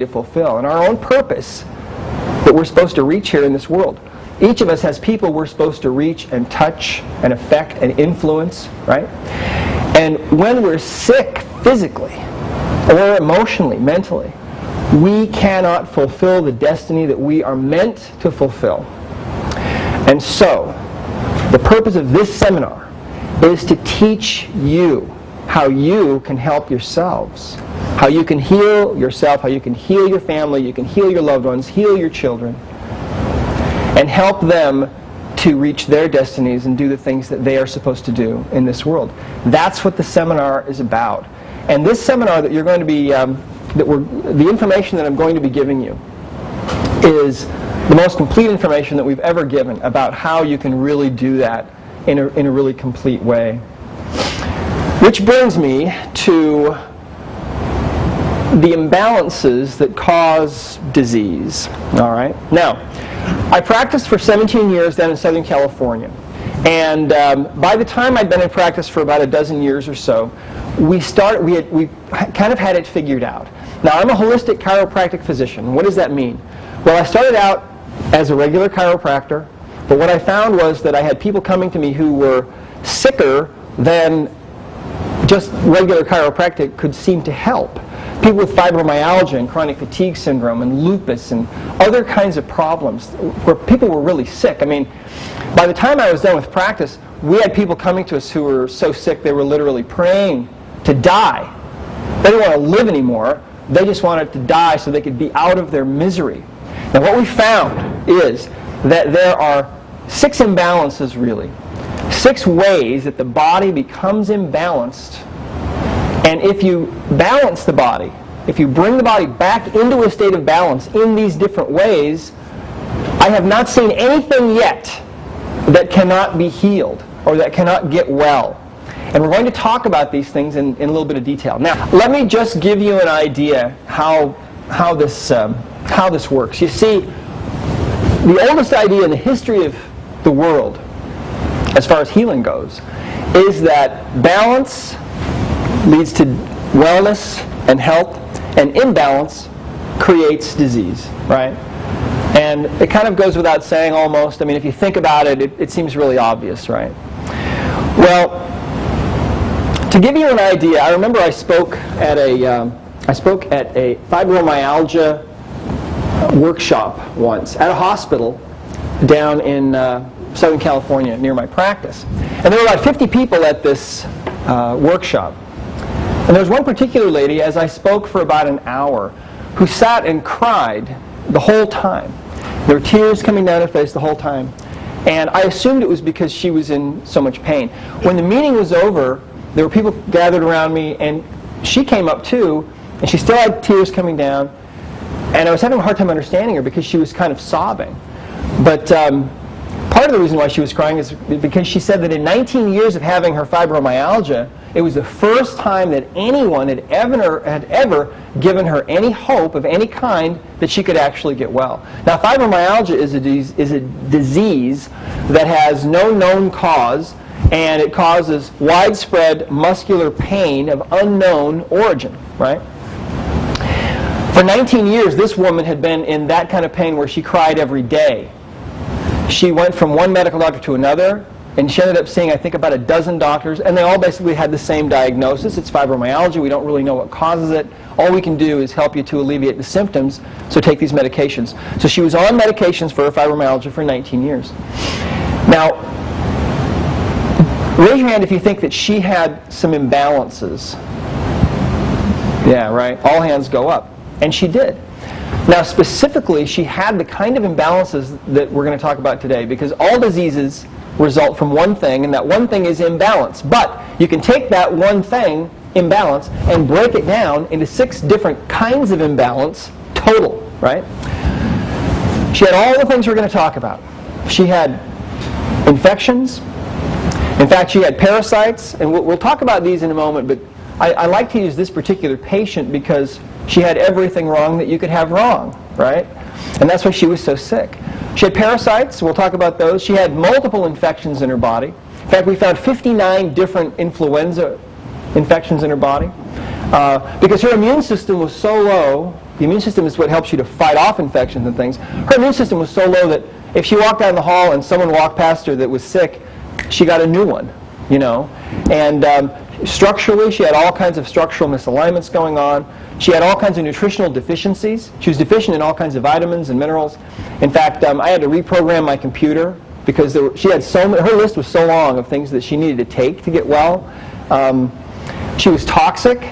to fulfill and our own purpose that we're supposed to reach here in this world. Each of us has people we're supposed to reach and touch and affect and influence, right? And when we're sick physically or emotionally, mentally, we cannot fulfill the destiny that we are meant to fulfill. And so, the purpose of this seminar is to teach you how you can help yourselves, how you can heal yourself, how you can heal your family, you can heal your loved ones, heal your children, and help them to reach their destinies and do the things that they are supposed to do in this world. That's what the seminar is about. And this seminar that you're going to be, the information that I'm going to be giving you is the most complete information that we've ever given about how you can really do that in a really complete way. Which brings me to the imbalances that cause disease. All right. Now, I practiced for 17 years down in Southern California, and by the time I'd been in practice for about a dozen years or so, we kind of had it figured out. Now, I'm a holistic chiropractic physician. What does that mean? Well, I started out as a regular chiropractor, but what I found was that I had people coming to me who were sicker than just regular chiropractic could seem to help. People with fibromyalgia and chronic fatigue syndrome and lupus and other kinds of problems where people were really sick. I mean, by the time I was done with practice, we had people coming to us who were so sick they were literally praying to die. They didn't want to live anymore. They just wanted to die so they could be out of their misery. Now, what we found is that there are 6 imbalances, really. 6 ways that the body becomes imbalanced. And if you balance the body, if you bring the body back into a state of balance in these different ways, I have not seen anything yet that cannot be healed or that cannot get well. And we're going to talk about these things in a little bit of detail. Now, let me just give you an idea how this works. You see, the oldest idea in the history of the world, as far as healing goes, is that balance leads to wellness and health, and imbalance creates disease, right? And it kind of goes without saying almost. I mean, if you think about it, it seems really obvious, right? Well, to give you an idea, I remember I spoke at a fibromyalgia workshop once at a hospital down in Southern California near my practice. And there were about 50 people at this workshop. And there was one particular lady, as I spoke for about an hour, who sat and cried the whole time. There were tears coming down her face the whole time. And I assumed it was because she was in so much pain. When the meeting was over, there were people gathered around me, and she came up too, and she still had tears coming down. And I was having a hard time understanding her because she was kind of sobbing. But part of the reason why she was crying is because she said that in 19 years of having her fibromyalgia, it was the first time that anyone had ever given her any hope of any kind that she could actually get well. Now, fibromyalgia is a disease that has no known cause, and it causes widespread muscular pain of unknown origin, right? For 19 years, this woman had been in that kind of pain where she cried every day. She went from one medical doctor to another, and she ended up seeing, I think, about a dozen doctors, and they all basically had the same diagnosis. It's fibromyalgia. We don't really know what causes it. All we can do is help you to alleviate the symptoms, so take these medications. So she was on medications for her fibromyalgia for 19 years. Now, raise your hand if you think that she had some imbalances. Yeah, right. All hands go up. And she did. Now, specifically, she had the kind of imbalances that we're going to talk about today, because all diseases result from one thing, and that one thing is imbalance. But you can take that one thing, imbalance, and break it down into 6 different kinds of imbalance total, right? She had all the things we're going to talk about. She had infections. In fact, she had parasites, and we'll talk about these in a moment, but I like to use this particular patient because she had everything wrong that you could have wrong, right? And that's why she was so sick. She had parasites. We'll talk about those. She had multiple infections in her body. In fact, we found 59 different influenza infections in her body because her immune system was so low The immune system is what helps you to fight off infections and things. Her immune system was so low that if she walked down the hall and someone walked past her that was sick, she got a new one, you know. And structurally, she had all kinds of structural misalignments going on. She had all kinds of nutritional deficiencies. She was deficient in all kinds of vitamins and minerals. In fact, I had to reprogram my computer because she had her list was so long of things that she needed to take to get well. She was toxic,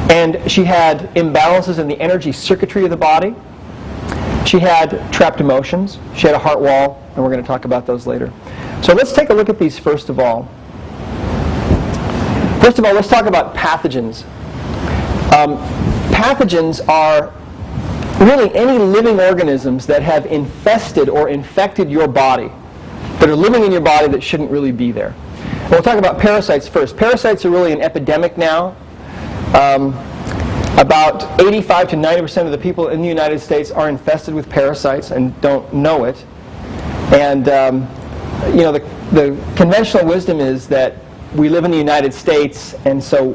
and she had imbalances in the energy circuitry of the body. She had trapped emotions. She had a heart wall, and we're going to talk about those later. So let's take a look at these first of all. First of all, let's talk about pathogens. Pathogens are really any living organisms that have infested or infected your body, that are living in your body that shouldn't really be there. And we'll talk about parasites first. Parasites are really an epidemic now. About 85 to 90% of the people in the United States are infested with parasites and don't know it. And you know, the conventional wisdom is that we live in the United States, and so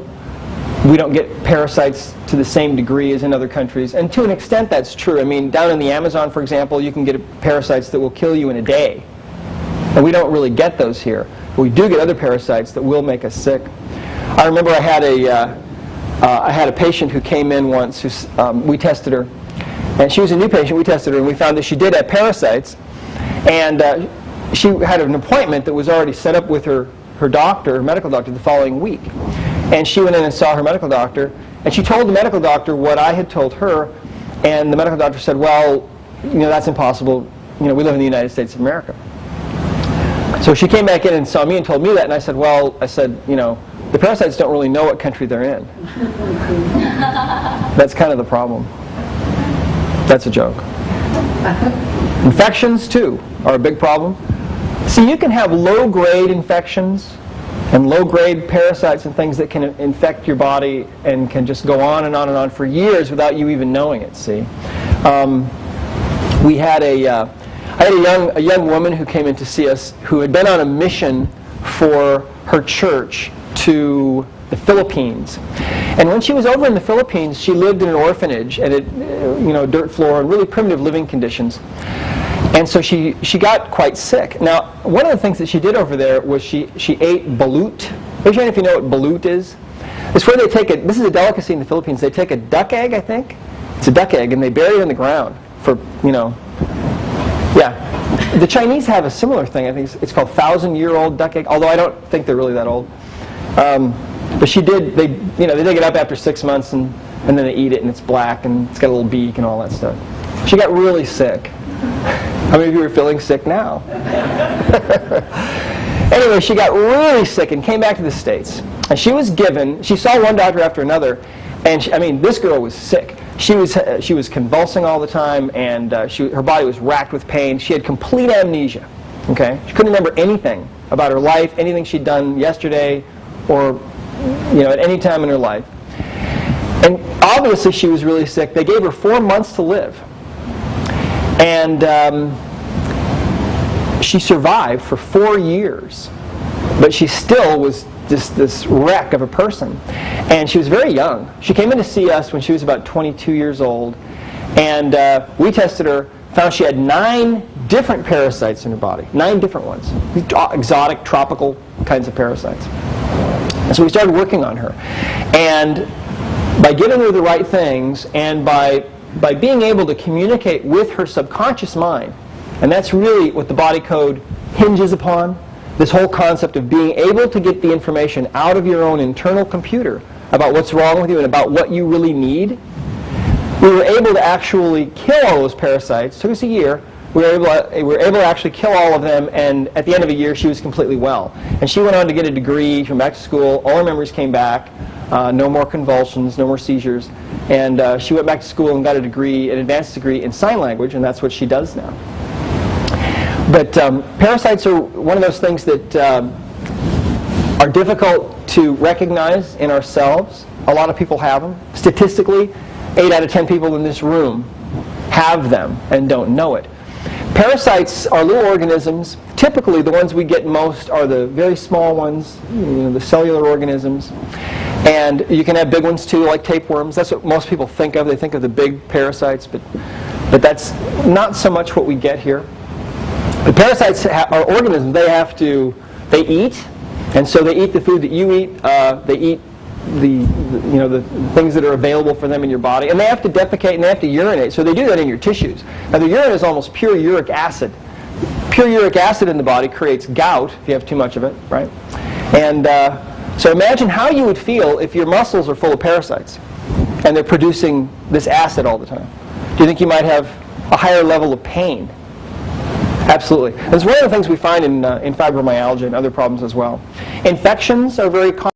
we don't get parasites to the same degree as in other countries. And to an extent, that's true. I mean, down in the Amazon, for example, you can get parasites that will kill you in a day. And we don't really get those here. But we do get other parasites that will make us sick. I remember I had a patient who came in once. We tested her. And she was a new patient. We tested her, and we found that she did have parasites. And she had an appointment that was already set up with her doctor, her medical doctor, the following week. And she went in and saw her medical doctor, and she told the medical doctor what I had told her, and the medical doctor said, well, you know, that's impossible. You know, we live in the United States of America. So she came back in and saw me and told me that, and I said, you know, the parasites don't really know what country they're in. That's kind of the problem. That's a joke. Infections, too, are a big problem. See, you can have low-grade infections and low-grade parasites and things that can infect your body and can just go on and on and on for years without you even knowing it, see. I had a young woman who came in to see us who had been on a mission for her church to the Philippines. And when she was over in the Philippines, she lived in an orphanage and dirt floor and really primitive living conditions. And so she got quite sick. Now, one of the things that she did over there was she ate balut. Raise your hand if you know what balut is. It's where they take this is a delicacy in the Philippines. They take a duck egg, I think. It's a duck egg, and they bury it in the ground for, yeah. The Chinese have a similar thing. I think it's called 1,000-year-old duck egg, although I don't think they're really that old. But she did, they dig it up after 6 months, and then they eat it, and it's black, and it's got a little beak and all that stuff. She got really sick. How many of you are feeling sick now? Anyway, she got really sick and came back to the States. And she saw one doctor after another, and this girl was sick. She was convulsing all the time, and her body was racked with pain. She had complete amnesia. Okay, she couldn't remember anything about her life, anything she'd done yesterday, or at any time in her life. And obviously, she was really sick. They gave her 4 months to live. And she survived for 4 years, but she still was this wreck of a person. And she was very young. She came in to see us when she was about 22 years old, and we tested her, found she had 9 different parasites in her body, 9 different ones, exotic, tropical kinds of parasites. And so we started working on her. And by giving her the right things, and by being able to communicate with her subconscious mind, and that's really what the body code hinges upon, this whole concept of being able to get the information out of your own internal computer about what's wrong with you and about what you really need. We were able to actually kill all those parasites. It took us a year. We were able to actually kill all of them, and at the end of a year, she was completely well. And she went on to get a degree, she went back to school, all her memories came back, no more convulsions, no more seizures, and she went back to school and got a degree, an advanced degree in sign language, and that's what she does now. But parasites are one of those things that are difficult to recognize in ourselves. A lot of people have them. Statistically, 8 out of 10 people in this room have them and don't know it. Parasites are little organisms. Typically, the ones we get most are the very small ones, the cellular organisms. And you can have big ones too, like tapeworms. That's what most people think of. They think of the big parasites, but that's not so much what we get here. The parasites are organisms. They eat, and so they eat the food that you eat. They eat the things that are available for them in your body, and they have to defecate and they have to urinate. So they do that in your tissues. Now the urine is almost pure uric acid. Pure uric acid in the body creates gout if you have too much of it, right? And so imagine how you would feel if your muscles are full of parasites and they're producing this acid all the time. Do you think you might have a higher level of pain? Absolutely. That's one of the things we find in fibromyalgia and other problems as well. Infections are very common.